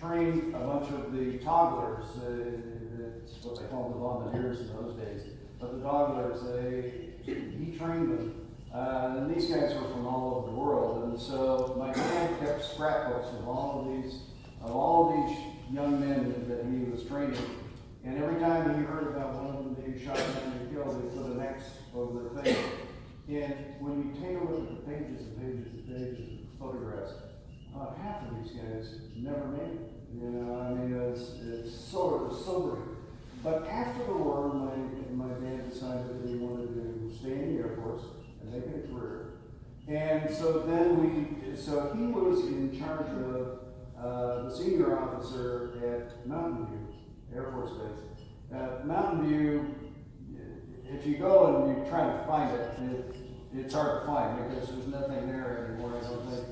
trained a bunch of the toddlers. It's what they called the volunteers in those days. But the toddlers, he trained them. And these guys were from all over the world. And so my dad kept scrapbooks of all of these young men that he was training. And every time he heard about one of them being shot down and killed, they put an X over their face. And when you take a look at the pages and pages and pages of photographs, half of these guys never made it. You know, I mean, it's sort of sobering. But after the war, my dad decided that he wanted to stay in the Air Force and make it a career. And so then so he was in charge of the senior officer at Mountain View Air Force Base. Mountain View, if you go and you try to find it, it's hard to find because there's nothing there anymore, I don't think.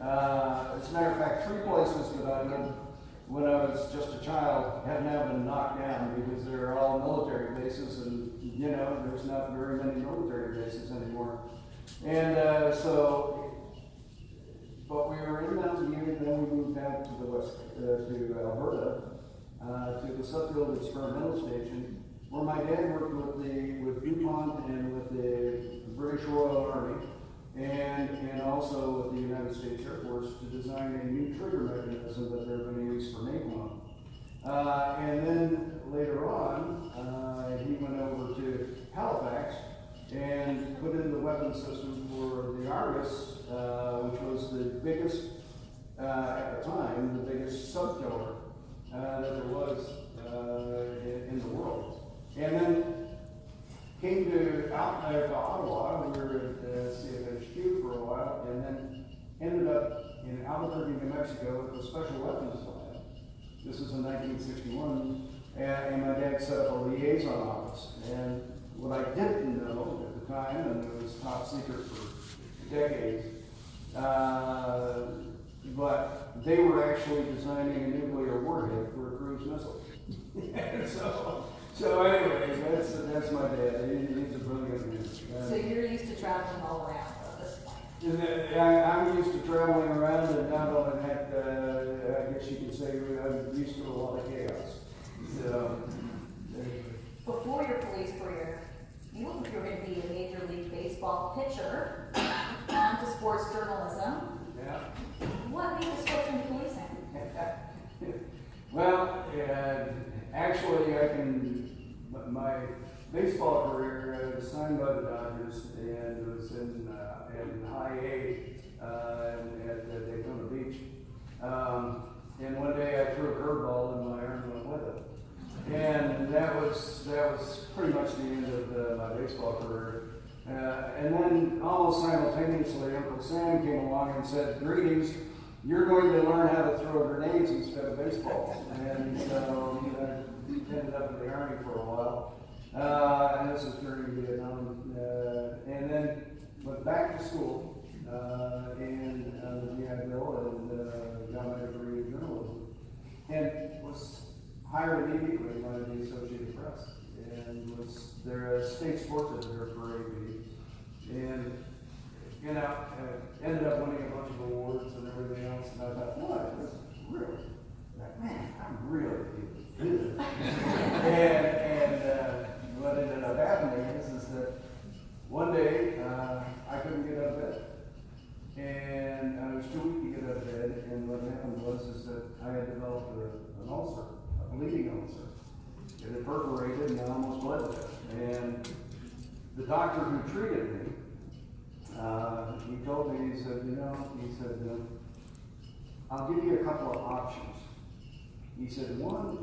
As a matter of fact, 3 places that I lived when I was just a child have now been knocked down because they're all military bases, and you know, there's not very many military bases anymore. And but we were in Mountain View, and then we moved out to the west, to Alberta, to the Suffield Experimental Station, where my dad worked with DuPont and with the British Royal Army, and also with the United States Air Force to design a new trigger mechanism that they're going to use for napalm. And then later on, he went over to Halifax and put in the weapon system for the Argus, which was the biggest, at the time, the biggest sub-killer that there was in the world. And then came to Ottawa. We were at CFHQ for a while, and then ended up in Albuquerque, New Mexico, at the Special Weapons Lab. This was in 1961, and my dad set up a liaison office. And what I didn't know at the time, and it was top secret for decades, but they were actually designing a nuclear warhead for a cruise missile. So anyway, that's my dad. He's a brilliant man. So you're used to traveling all around at this point? I'm used to traveling around, and not only that, I guess you could say I'm used to a lot of chaos. So, before your police career, you looked like you were going to be a Major League Baseball pitcher, on to sports journalism. Yeah. What made you switch into policing? Well, actually, my baseball career, I was signed by the Dodgers and was in high A at Daytona Beach. And one day I threw a curveball and my arm went with it. And that was pretty much the end of my baseball career. And then almost simultaneously, Uncle Sam came along and said, "Greetings, you're going to learn how to throw grenades instead of baseballs." And so I ended up in the Army for a while. And this was during Vietnam. And then went back to school in the GI Bill and got my degree in journalism. And was hired immediately by the Associated Press and was their state sports editor for AB. And ended up winning a bunch of awards and everything else. And I thought, what? This is really, man, I'm really good. and what ended up happening is that one day I couldn't get out of bed. And I was too weak to get out of bed. And what happened was that I had developed an ulcer, a bleeding ulcer. It had perforated and I almost bled to death. And the doctor who treated me, he told me, he said, I'll give you a couple of options. He said, one,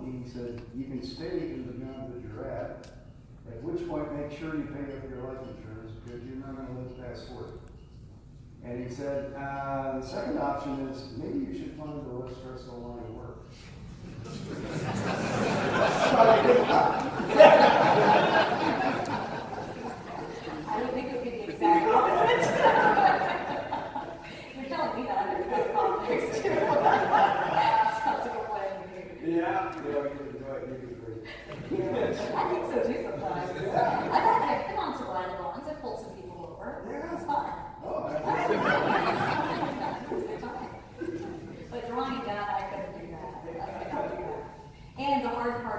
you can stay in the job that you're at which point make sure you pay up your life insurance because you're not going to live past 40. And he said, the second option is maybe you should find a less stressful line of work. I would think it would be the exact opposite. You're telling me that I'm going to politics too. Sounds like a plan. Yeah, you can do it. I think so too sometimes. I've been on some ride-alongs. I've pulled some people over. Yeah. It's fun. Oh, It's a good time. But drawing down, I couldn't do that.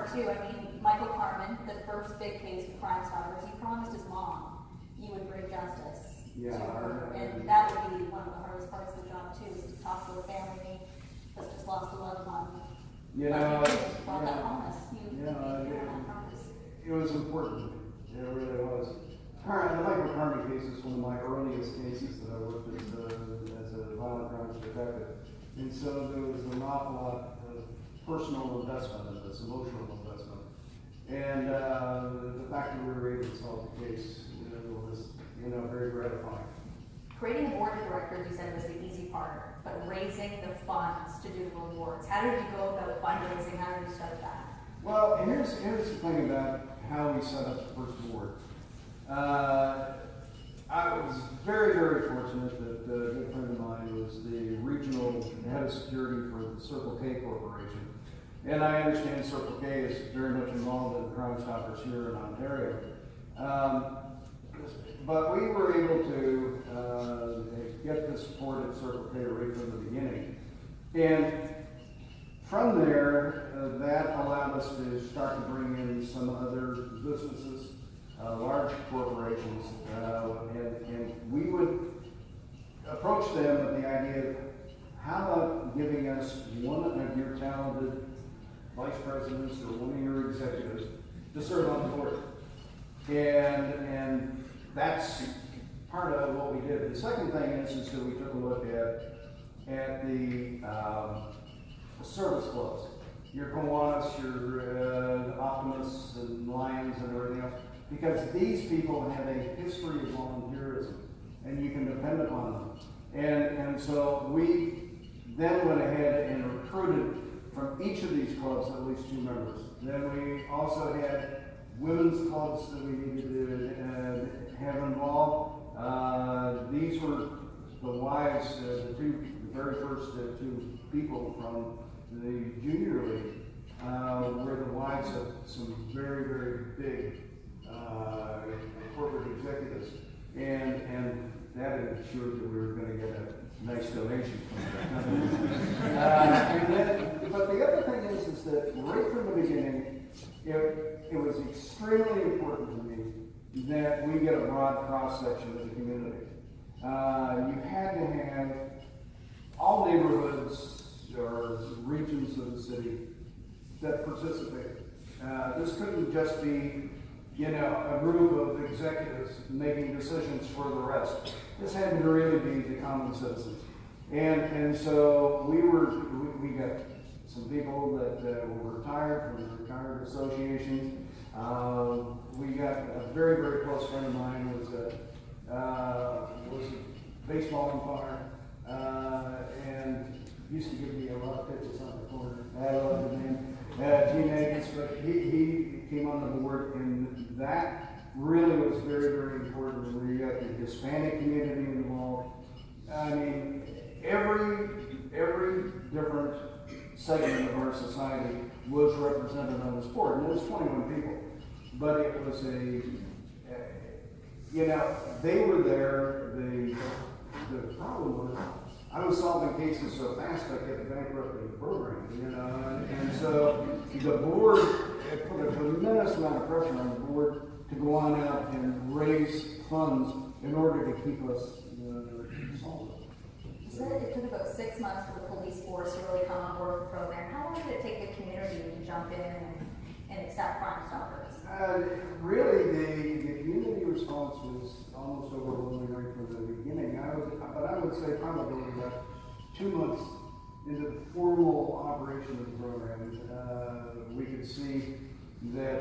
part too. I mean, Michael Carmen, the first big case with Crime Stoppers, he promised his mom you would bring justice Yeah, to her. I- And that would be one of the hardest parts of the job too, is to talk to a family that's just lost a loved one. You know, Brought that promise. You yeah, made that promise. it was important. It really was. The Michael Carmen case is one of my earliest cases that I worked as a violent crimes detective. And so there was an awful lot of personal investment in this, emotional investment. And the fact that we were able to solve the case was, very gratifying. Creating a board of directors, you said, was the easy part, but raising the funds to do the rewards. How did you go about fundraising? How did you start that? Well, here's the thing about how we set up the first board. I was very, very fortunate that a good friend of mine was the regional head of security for the Circle K Corporation. And I understand Circle K is very much involved in Crime Stoppers here in Ontario. But we were able to get the support at Circle K right from the beginning. And from there, that allowed us to start to bring in some other businesses, large corporations, and we would approach them with the idea of, how about giving us one of your talented vice presidents or one of your executives to serve on the board? And that's part of what we did. The second thing is that we took a look at the service clubs. Your Kiwanis, your Optimists and Lions and everything else, because these people have a history of volunteerism and you can depend upon them. And so we then went ahead and recruited from each of these clubs at least 2 members. Then we also had women's clubs that we needed to have involved. These were the wives, the very first 2 people from the junior league were the wives of some very, very big corporate executives. And that ensured that we were going to get a nice donation from them. But the other thing is that right from the beginning, it was extremely important to me that we get a broad cross-section of the community. You had to have all neighborhoods or regions of the city that participated. This couldn't just be, a group of executives making decisions for the rest. This had to really be the common citizens. And so we got some people that were retired from the retired associations. We got a very, very close friend of mine was a baseball umpire, and used to give me a lot of pitches on the corner. I loved him, man. Gene Akins, but he came on the board, and that really was very, very important. We got the Hispanic community involved. I mean, every different segment of our society was represented on this board, and it was 21 people. But it was they were there. The problem was, I was solving cases so fast I kept bankrupting the program, and so the board put a tremendous amount of pressure on the board to go on out and raise funds in order to keep us solvent. You said it took about 6 months for the police force to really come on board with the program. How long did it take the community to jump in and accept Crime Stoppers? Really, the community response was almost overwhelming right from the beginning. But I would say probably about 2 months into the formal operation of the program, we could see that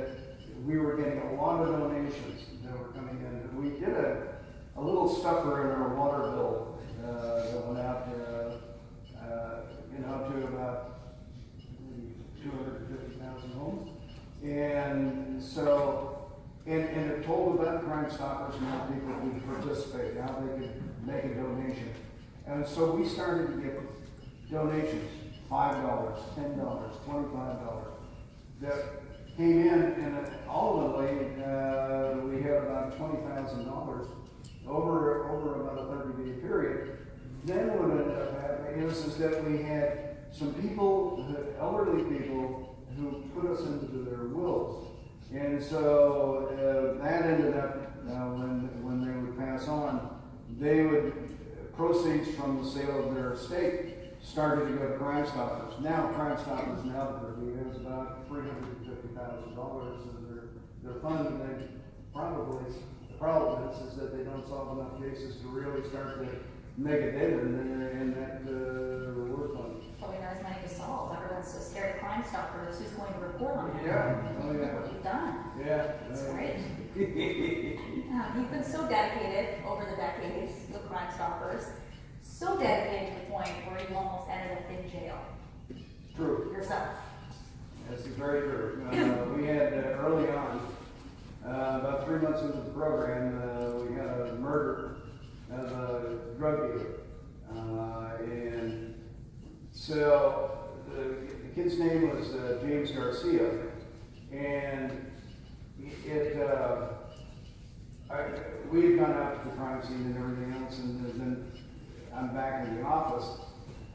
we were getting a lot of donations that were coming in. We did a little stuffer in our water bill that went out to about 250,000 homes. And so, and it told about Crime Stoppers and how people could participate, how they could make a donation. And so we started to get donations, $5, $10, $25, that came in, and ultimately we had about $20,000 over about a 30-day period. Then what ended up happening is that we had some people, elderly people, who put us into their so that ended up, when they would pass on, they would, proceeds from the sale of their estate started to go to Crime Stoppers. Now, Crime Stoppers now has about $350,000 in their fund, and they probably, the problem is that they don't solve enough cases to really start to make a dent in that reward fund. Probably not as many to solve. Everyone's so scared of Crime Stoppers. Who's going to report on it? Yeah. Oh, yeah. What you've done. Yeah. That's great. You've been so dedicated over the decades with Crime Stoppers, so dedicated to the point where you almost ended up in jail. True. Yourself. This is very true. We had early on, about 3 months into the program, we had a murder of a drug dealer. And so the kid's name was James Garcia. And we had gone out to the crime scene and everything else, and then I'm back in the office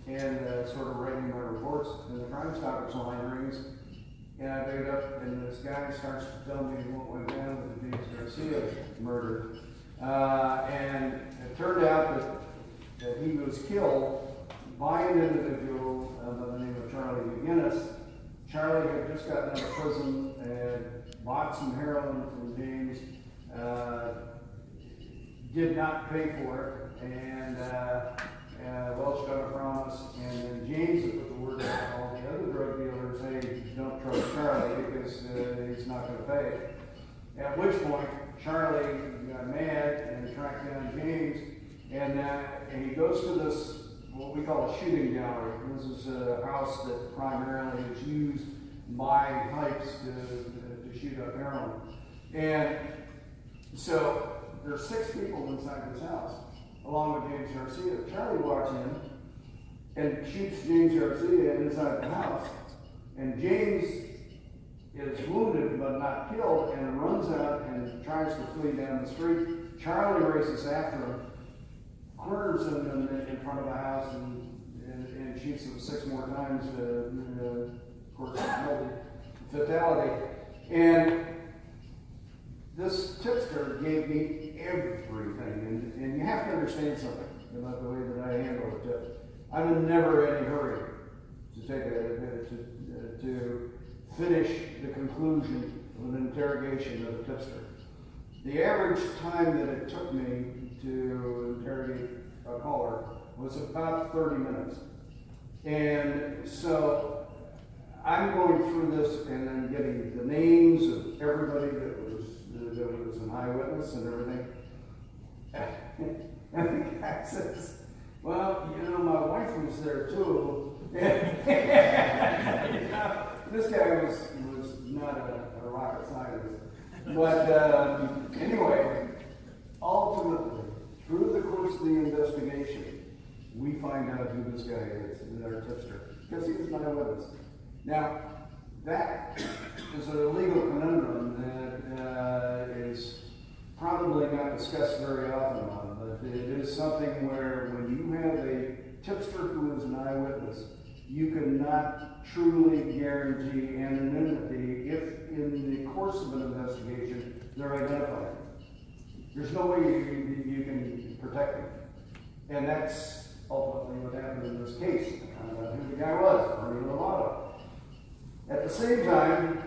and sort of writing my reports, and the Crime Stoppers line rings, and I pick it up, and this guy starts to tell me what went down with the James Garcia murder. And it turned out that he was killed by an individual by the name of Charlie McGinnis. Charlie had just gotten out of prison and bought some heroin from James, did not pay for it, and Welch got a promise, and then James had put the word out to all the other drug dealers, hey, don't trust Charlie because he's not going to pay. At which point, Charlie got mad and tracked down James, and he goes to this, what we call a shooting gallery. This is a house that primarily is used by types to shoot up heroin. And so there's 6 people inside this house, along with James Garcia. Charlie walks in and shoots James Garcia inside the house, and James is wounded but not killed and runs out and tries to flee down the street. Charlie races after him, corners him in front of the house, and shoots him 6 more times. Of course, fatality. And this tipster gave me everything, and you have to understand something about the way that I handle a tip. I'm in never any hurry to take to finish the conclusion of an interrogation of a tipster. The average time that it took me to interrogate a caller was about 30 minutes. And so I'm going through this and then getting the names of everybody that was an eyewitness and everything. And the guy says, well, my wife was there too. This guy was not a rocket scientist. But anyway, ultimately, through the course of the investigation, we find out who this guy is, our tipster, because he was an eyewitness. Now, that is a legal conundrum that is probably not discussed very often on, but it is something where when you have a tipster who is an eyewitness, you cannot truly guarantee anonymity if in the course of an investigation they're identified. There's no way you can protect them. And that's ultimately what happened in this case. I found out who the guy was, Ernie Lovato. At the same time,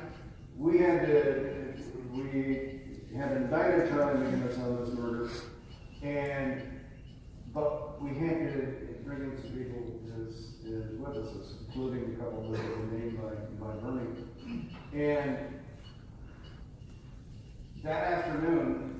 we had indicted Charlie McGinnis on this murder, but we had to bring in some people as witnesses, including a couple that were named by Bernie. And that afternoon,